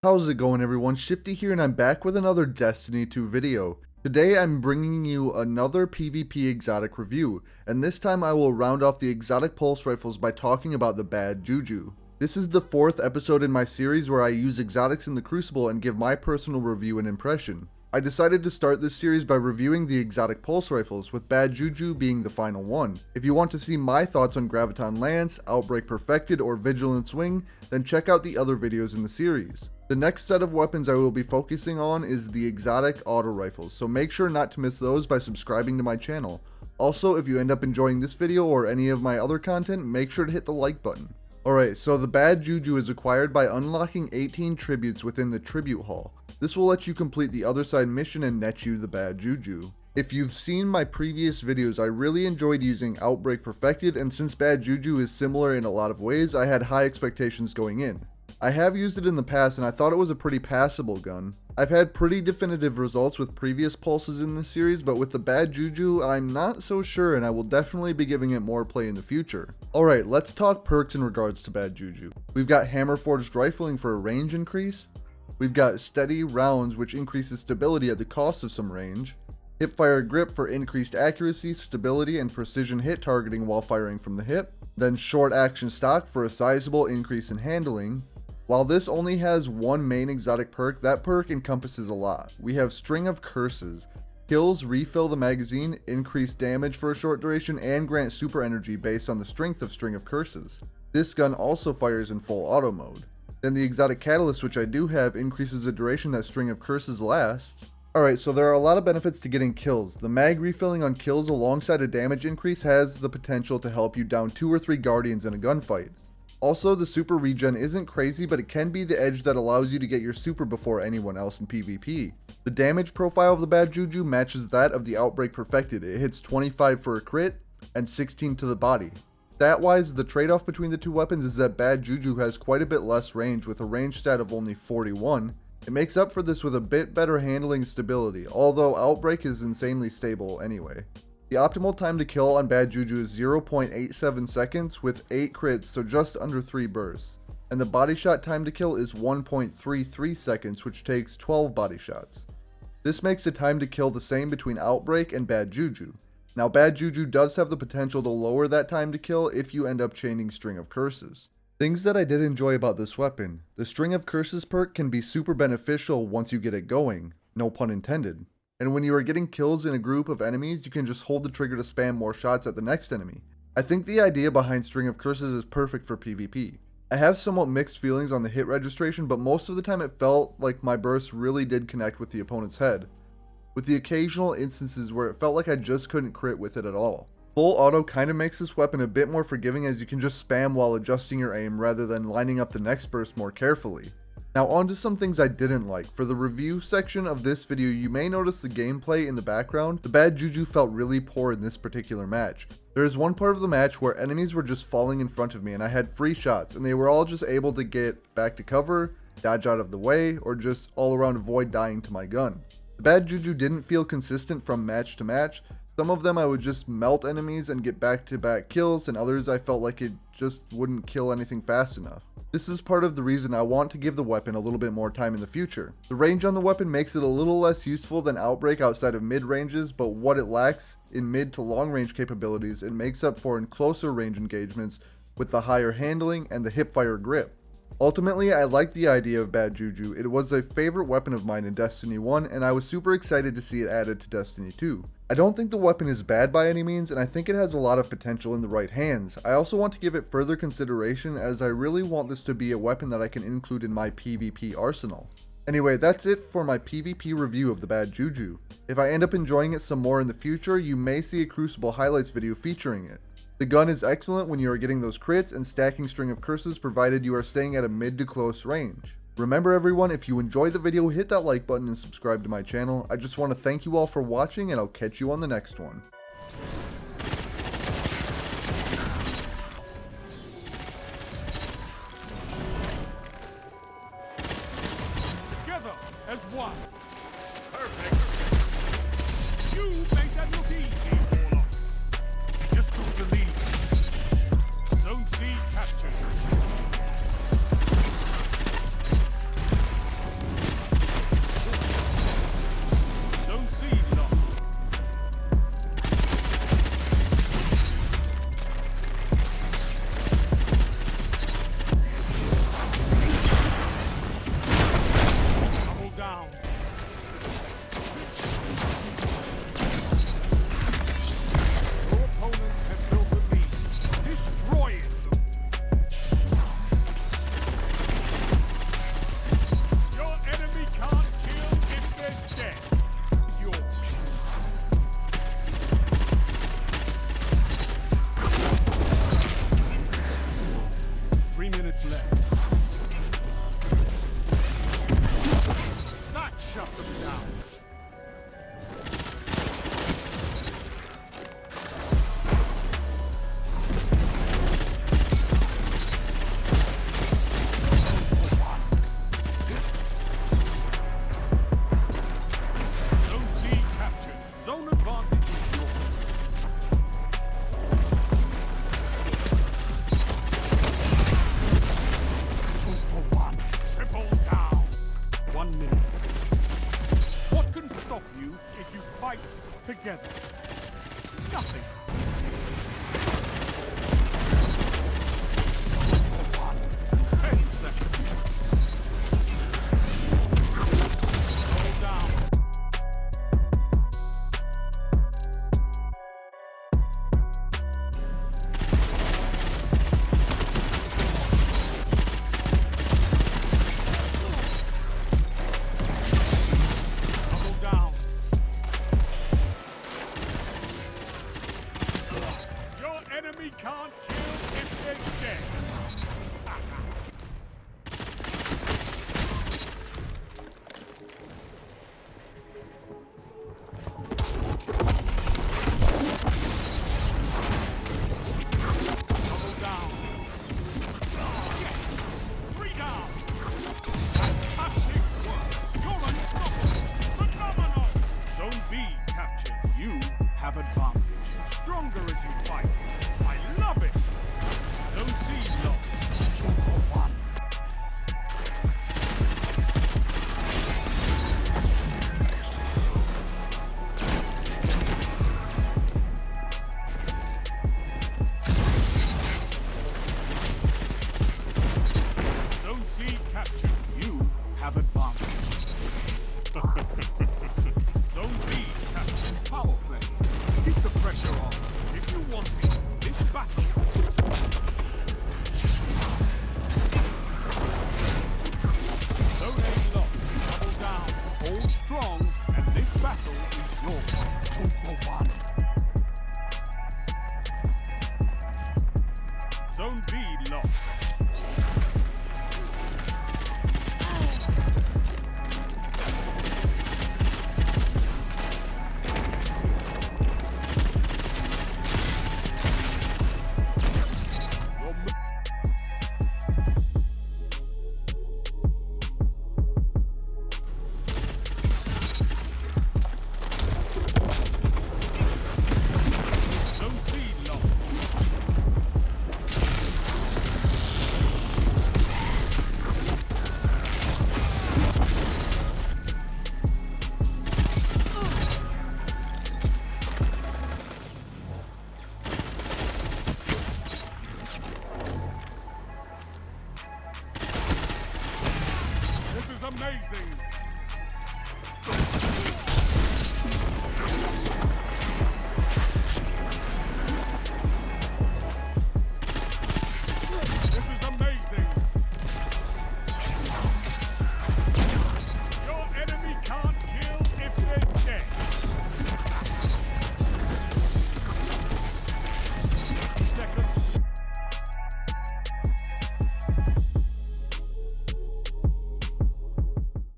How's it going, everyone? Shifty here, and I'm back with another Destiny 2 video. Today I'm bringing you another PvP exotic review, and this time I will round off the exotic pulse rifles by talking about the Bad Juju. This is the fourth episode in my series where I use exotics in the Crucible and give my personal review and impression. I decided to start this series by reviewing the exotic pulse rifles, with Bad Juju being the final one. If you want to see my thoughts on Graviton Lance, Outbreak Perfected, or Vigilance Wing, then check out the other videos in the series. The next set of weapons I will be focusing on is the exotic auto rifles, so make sure not to miss those by subscribing to my channel. Also, if you end up enjoying this video or any of my other content, make sure to hit the like button. Alright, so the Bad Juju is acquired by unlocking 18 tributes within the Tribute Hall. This will let you complete the other side mission and net you the Bad Juju. If you've seen my previous videos, I really enjoyed using Outbreak Perfected, and since Bad Juju is similar in a lot of ways, I had high expectations going in. I have used it in the past and I thought it was a pretty passable gun. I've had pretty definitive results with previous pulses in this series, but with the Bad Juju, I'm not so sure, and I will definitely be giving it more play in the future. Alright, let's talk perks in regards to Bad Juju. We've got Hammer Forged Rifling for a range increase. We've got Steady Rounds, which increases stability at the cost of some range. Hipfire Grip for increased accuracy, stability, and precision hit targeting while firing from the hip. Then Short Action Stock for a sizable increase in handling. While this only has one main exotic perk, that perk encompasses a lot. We have String of Curses. Kills refill the magazine, increase damage for a short duration, and grant super energy based on the strength of String of Curses. This gun also fires in full auto mode. Then the exotic Catalyst, which I do have, increases the duration that String of Curses lasts. Alright, so there are a lot of benefits to getting kills. The mag refilling on kills alongside a damage increase has the potential to help you down 2 or 3 Guardians in a gunfight. Also, the super regen isn't crazy, but it can be the edge that allows you to get your super before anyone else in PvP. The damage profile of the Bad Juju matches that of the Outbreak Perfected. It hits 25 for a crit and 16 to the body. Stat-wise, the trade-off between the two weapons is that Bad Juju has quite a bit less range, with a range stat of only 41. It makes up for this with a bit better handling and stability, although Outbreak is insanely stable anyway. The optimal time to kill on Bad Juju is 0.87 seconds with 8 crits, so just under 3 bursts. And the body shot time to kill is 1.33 seconds, which takes 12 body shots. This makes the time to kill the same between Outbreak and Bad Juju. Now, Bad Juju does have the potential to lower that time to kill if you end up chaining String of Curses. Things that I did enjoy about this weapon: the String of Curses perk can be super beneficial once you get it going, no pun intended. And when you are getting kills in a group of enemies, you can just hold the trigger to spam more shots at the next enemy. I think the idea behind String of Curses is perfect for PvP. I have somewhat mixed feelings on the hit registration, but most of the time it felt like my bursts really did connect with the opponent's head, with the occasional instances where it felt like I just couldn't crit with it at all. Full auto kinda makes this weapon a bit more forgiving, as you can just spam while adjusting your aim rather than lining up the next burst more carefully. Now on to some things I didn't like. For the review section of this video, you may notice the gameplay in the background. The Bad Juju felt really poor in this particular match. There is one part of the match where enemies were just falling in front of me and I had free shots, and they were all just able to get back to cover, dodge out of the way, or just all around avoid dying to my gun. The Bad Juju didn't feel consistent from match to match. Some of them I would just melt enemies and get back-to-back kills, and others I felt like it just wouldn't kill anything fast enough. This is part of the reason I want to give the weapon a little bit more time in the future. The range on the weapon makes it a little less useful than Outbreak outside of mid ranges, but what it lacks in mid to long range capabilities, it makes up for in closer range engagements with the higher handling and the hipfire grip. Ultimately, I liked the idea of Bad Juju. It was a favorite weapon of mine in Destiny 1, and I was super excited to see it added to Destiny 2. I don't think the weapon is bad by any means, and I think it has a lot of potential in the right hands. I also want to give it further consideration, as I really want this to be a weapon that I can include in my PvP arsenal. Anyway, that's it for my PvP review of the Bad Juju. If I end up enjoying it some more in the future, you may see a Crucible highlights video featuring it. The gun is excellent when you are getting those crits and stacking String of Curses, provided you are staying at a mid to close range. Remember everyone, if you enjoyed the video, hit that like button and subscribe to my channel. I just want to thank you all for watching, and I'll catch you on the next one. Together as one. Perfect. You make that look easy, Warlock. Just to believe. Zone C captured. minutes left. That shut them down. Zone C captured. Zone advantage is yours. Triple down. 1 minute. What can stop you if you fight together? Nothing. 10 seconds. Hold down. Double down. Your enemy can't kill if they're dead. Double down. Yes. 3 down. Fantastic work. You're unstoppable. Phenomenal. Zone B captured. You have advantage. Stronger as you fight. I love it. Zone C lost. 2-1. Zone C captured. You have advantage. Zone B captured. Power play. Keep the pressure on. If you want me, this battle. Zone A lost. Double down. Hold strong, and this battle is yours. 2-1. Zone B lost. Your mo- Zone C lost. This is amazing.